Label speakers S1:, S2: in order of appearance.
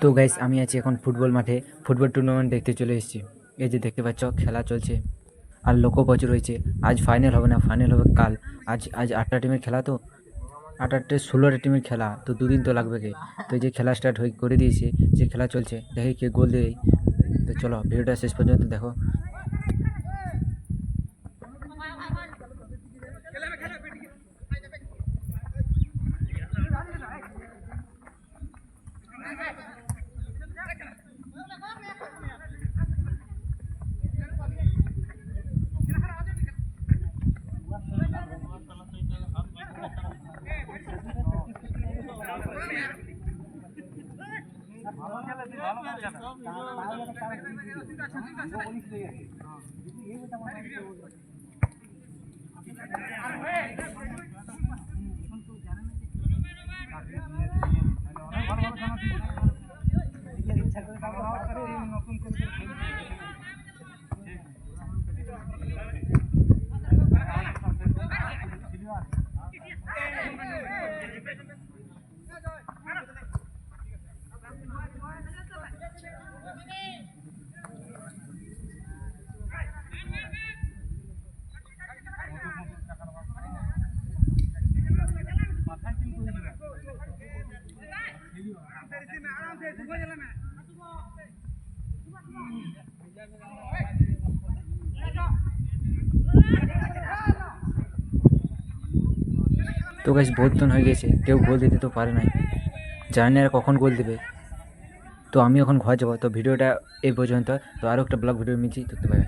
S1: তো গাইস আমি আছি এখন ফুটবল মাঠে। ফুটবল টুর্নামেন্ট দেখতে চলে এসেছি। এই যে দেখতে পাচ্ছ খেলা চলছে আর লোকও প্রচুর হয়েছে। আজ ফাইনাল হবে না, ফাইনাল হবে কাল। আজ আজ 8টা টিমের খেলা, তো 8টা 16টা টিমের খেলা, তো দুদিন তো লাগবে কে। তো এই যে খেলা স্টার্ট হয়ে করে দিয়েছে, যে খেলা চলছে, দেখি কে গোল দেয়। তো চলো ভিডিওটা শেষ পর্যন্ত দেখো। তো গাইস বহুত জন হয়ে গেছে, কেউ গোল দিতে তো পারে নাই, জানি না এরা কখন গোল দেবে। তো আমি এখন ঘর যাবো। তো ভিডিওটা এই পর্যন্ত। তো আরও একটা ব্লগ ভিডিও মিলছি, দেখতে পাবে।